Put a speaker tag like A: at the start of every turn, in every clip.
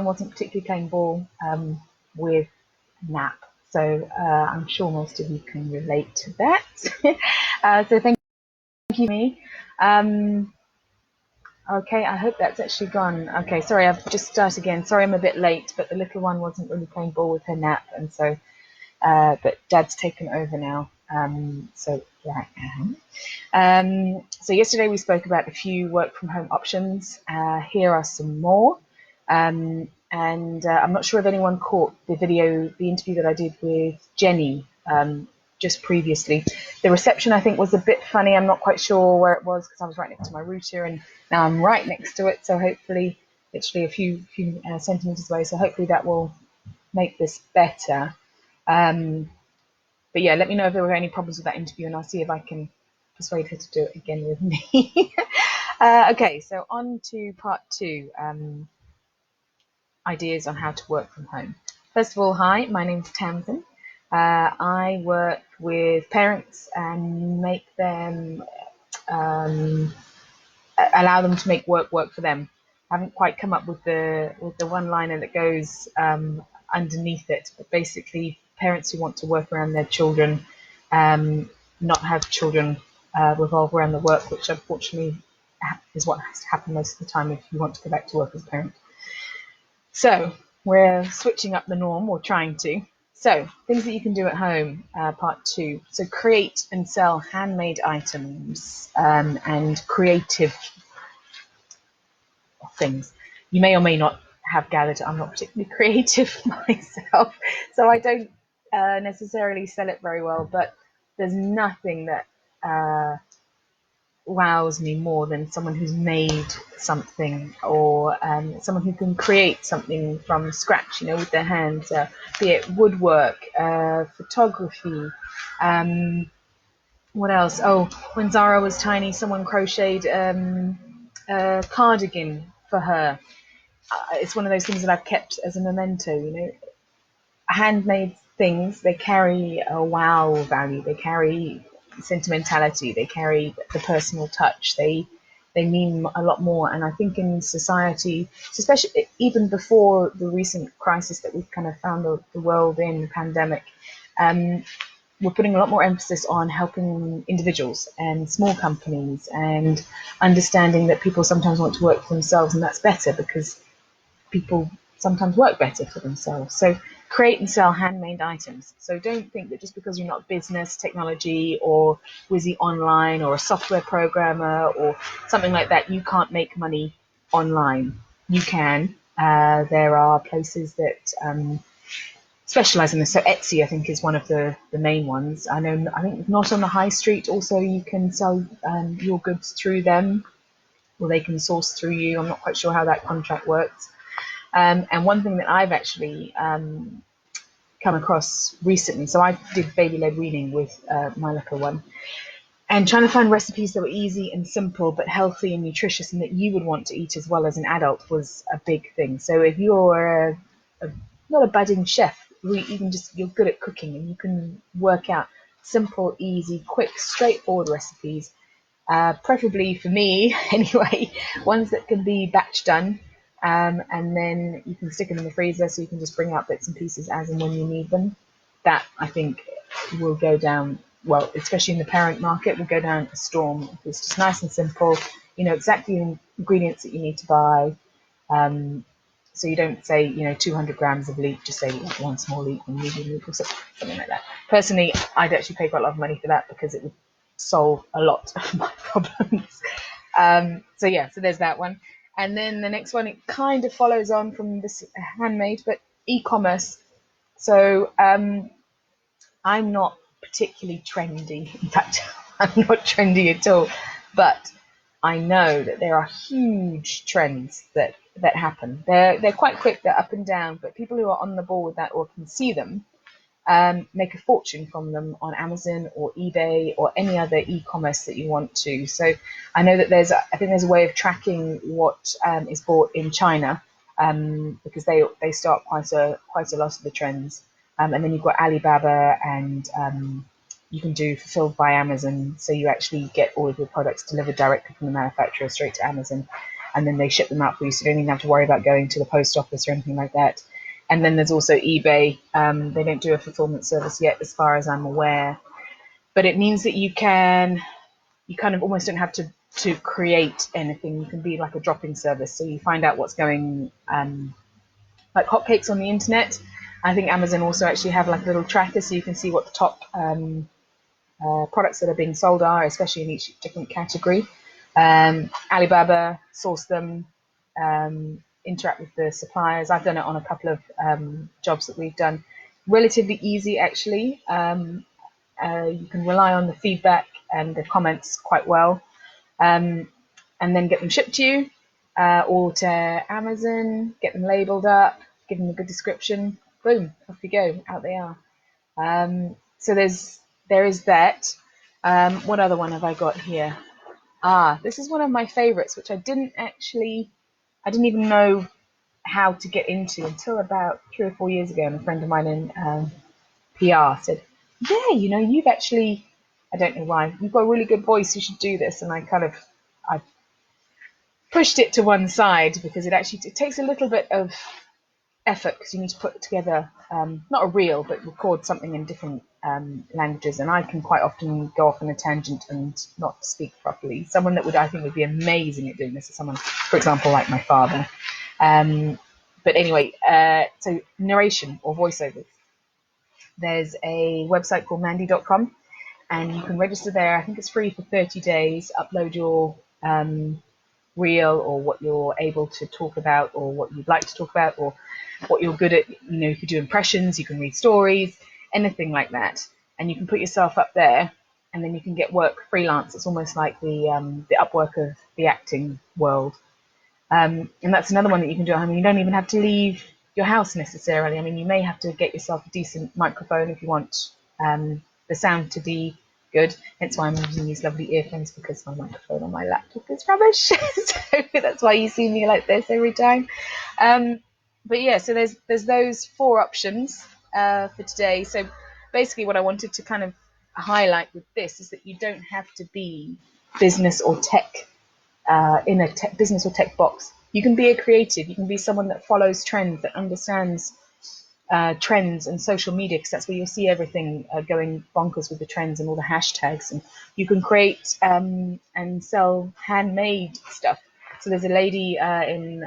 A: wasn't particularly playing ball with nap. So I'm sure most of you can relate to that. So thank you, me. Okay, I hope that's actually gone. Okay, sorry, I've just started again. Sorry, I'm a bit late, but the little one wasn't really playing ball with her nap, and so, but Dad's taken over now. So here I am. So yesterday we spoke about a few work from home options. Here are some more. And I'm not sure if anyone caught the interview that I did with Jenny just previously. The reception, I think, was a bit funny. I'm not quite sure where it was because I was right next to my router, and now I'm right next to it. So hopefully, literally a few centimeters away. So hopefully that will make this better. But yeah, let me know if there were any problems with that interview, and I'll see if I can persuade her to do it again with me. Okay, so on to part 2. Ideas on how to work from home. First of all, hi, my name's Tamsin. I work with parents and make them allow them to make work for them. I haven't quite come up with the one-liner that goes underneath it, but basically parents who want to work around their children, not have children revolve around the work, which unfortunately is what has to happen most of the time if you want to go back to work as a parent. So we're switching up the norm, or trying to. So things that you can do at home, part 2. So create and sell handmade items and creative things. You may or may not have gathered I'm not particularly creative myself, so I don't necessarily sell it very well, but there's nothing that wows me more than someone who's made something, or someone who can create something from scratch, with their hands, be it woodwork, photography. What else? Oh, when Zara was tiny, someone crocheted a cardigan for her. It's one of those things that I've kept as a memento. Handmade things, they carry a wow value, they carry sentimentality, they carry the personal touch, they mean a lot more. And I think in society, especially even before the recent crisis that we've kind of found the world in, the pandemic, we're putting a lot more emphasis on helping individuals and small companies, and understanding that people sometimes want to work for themselves, and that's better because people sometimes work better for themselves. So create and sell handmade items. So don't think that just because you're not business, technology, or Wizzy Online, or a software programmer, or something like that, you can't make money online. You can. There are places that specialize in this. So Etsy, I think, is one of the main ones. I think not on the high street. Also, you can sell your goods through them, or they can source through you. I'm not quite sure how that contract works. And one thing that I've actually come across recently, so I did baby-led weaning with my little one, and trying to find recipes that were easy and simple but healthy and nutritious, and that you would want to eat as well as an adult, was a big thing. So if you're not a budding chef, you're good at cooking, and you can work out simple, easy, quick, straightforward recipes, preferably for me anyway, ones that can be batch done. And then you can stick them in the freezer, so you can just bring out bits and pieces as and when you need them. That, I think, will go down well, especially in the parent market, will go down a storm. It's just nice and simple. You know exactly the ingredients that you need to buy. So you don't say 200 grams of leek, just say one small leek, one medium leek, or something like that. Personally, I'd actually pay quite a lot of money for that, because it would solve a lot of my problems. So there's that one. And then the next one, it kind of follows on from this handmade, but e-commerce. So I'm not particularly trendy. In fact, I'm not trendy at all. But I know that there are huge trends that happen. They're quite quick, they're up and down, but people who are on the ball with that, or can see them, make a fortune from them on Amazon or eBay or any other e-commerce that you want to. So I know that there's a way of tracking what is bought in China, because they start quite a lot of the trends. And then you've got Alibaba, and you can do fulfilled by Amazon, so you actually get all of your products delivered directly from the manufacturer straight to Amazon. and then they ship them out for you, so you don't even have to worry about going to the post office or anything like that. And then there's also eBay. They don't do a fulfillment service yet, as far as I'm aware, but it means that you kind of almost don't have to create anything. You can be like a drop-in service, so you find out what's going like hotcakes on the internet. I think Amazon also actually have like a little tracker, so you can see what the top products that are being sold are, especially in each different category. Alibaba source them, interact with the suppliers. I've done it on a couple of jobs that we've done. Relatively easy, actually. You can rely on the feedback and the comments quite well, and then get them shipped to you, or to Amazon, get them labeled up, give them a good description, boom, off you go, out they are. So there is that. What other one have I got here? This is one of my favorites, which I didn't even know how to get into until about 3 or 4 years ago. And a friend of mine in PR said, yeah, you've actually, I don't know why, you've got a really good voice, you should do this. And I pushed it to one side because it takes a little bit of effort, because you need to put together not a reel, but record something in different languages, and I can quite often go off on a tangent and not speak properly. Someone that I think would be amazing at doing this is someone, for example, like my father. But anyway, so narration or voiceovers. There's a website called Mandy.com, and you can register there. I think it's free for 30 days. Upload your reel, or what you're able to talk about, or what you'd like to talk about, or what you're good at. You can do impressions, you can read stories, anything like that, and you can put yourself up there, and then you can get work freelance. It's almost like the Upwork of the acting world, and that's another one that you can do. I mean, you don't even have to leave your house necessarily. I mean, you may have to get yourself a decent microphone if you want the sound to be good. Hence why I'm using these lovely earphones, because my microphone on my laptop is rubbish. So that's why you see me like this every time. But yeah, so there's those 4 options for today. So basically what I wanted to kind of highlight with this is that you don't have to be business or tech in a business or tech box. You can be a creative. You can be someone that follows trends, that understands trends and social media, because that's where you'll see everything going bonkers with the trends and all the hashtags. And you can create and sell handmade stuff. So there's a lady in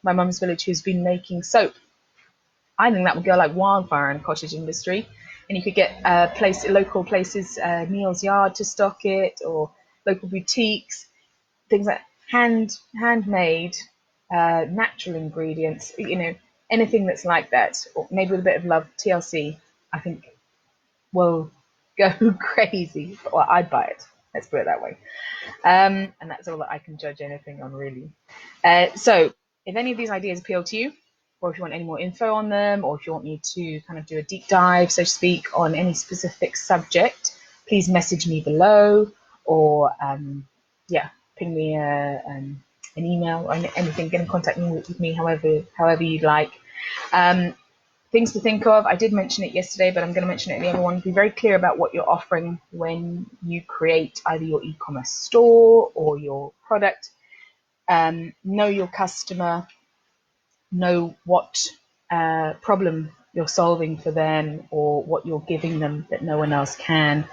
A: my mum's village who's been making soap. I think that would go like wildfire in the cottage industry. And you could get local places, Neil's Yard to stock it, or local boutiques, things like handmade, natural ingredients, anything that's like that, or maybe with a bit of love. TLC, I think, will go crazy. Well, I'd buy it. Let's put it that way. And that's all that I can judge anything on, really. So if any of these ideas appeal to you, or if you want any more info on them, or if you want me to kind of do a deep dive, so to speak, on any specific subject, please message me below, or ping me an email or anything. Get in contact with me however you'd like. Things to think of. I did mention it yesterday, but I'm going to mention it in the other one. Be very clear about what you're offering when you create either your e-commerce store or your product. Know your customer. Know what problem you're solving for them, or what you're giving them that no one else can.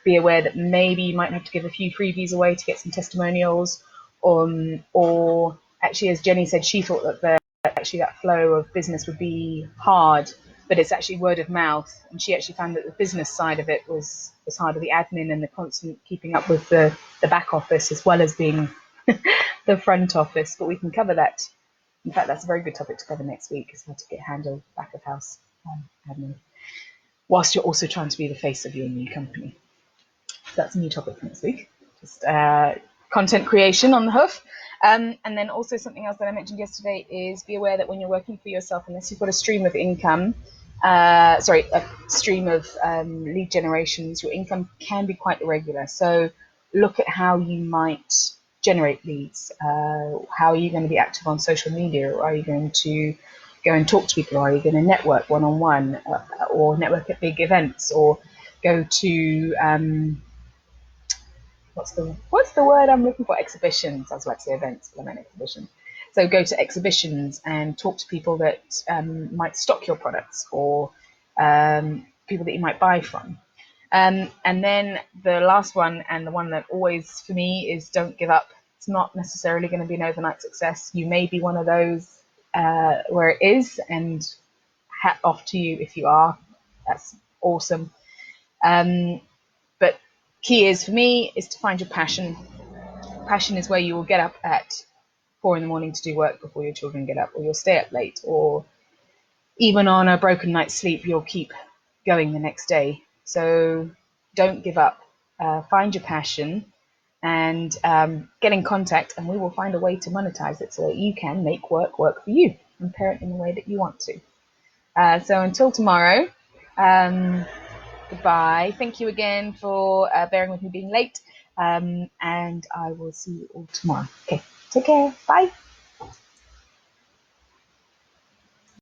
A: Be aware that maybe you might have to give a few freebies away to get some testimonials, or actually, as Jenny said, she thought that that flow of business would be hard, but it's actually word of mouth, and she actually found that the business side of it was harder, the admin and the constant keeping up with the back office, as well as being the front office. But we can cover that. In fact, that's a very good topic to cover next week, is how to handle back of house admin, whilst you're also trying to be the face of your new company. So that's a new topic for next week. Just content creation on the hoof. And then also something else that I mentioned yesterday is be aware that when you're working for yourself, unless you've got a stream of income, a stream of lead generations, your income can be quite irregular. So look at how you might generate leads. How are you going to be active on social media? Or are you going to go and talk to people? Or are you going to network one-on-one, or network at big events, or go to what's the word I'm looking for? Exhibitions. I was about to say events, but I meant exhibitions. So go to exhibitions and talk to people that might stock your products, or people that you might buy from. And then the last one, and the one that always for me, is don't give up. It's not necessarily going to be an overnight success. You may be one of those where it is, and hat off to you if you are. That's awesome. But key is for me is to find your passion. Passion is where you will get up at 4 a.m. to do work before your children get up, or you'll stay up late, or even on a broken night's sleep, you'll keep going the next day. So don't give up. Find your passion and get in contact, and we will find a way to monetize it so that you can make work for you and parent in the way that you want to. So until tomorrow, goodbye. Thank you again for bearing with me being late, and I will see you all tomorrow. Okay, take care. Bye.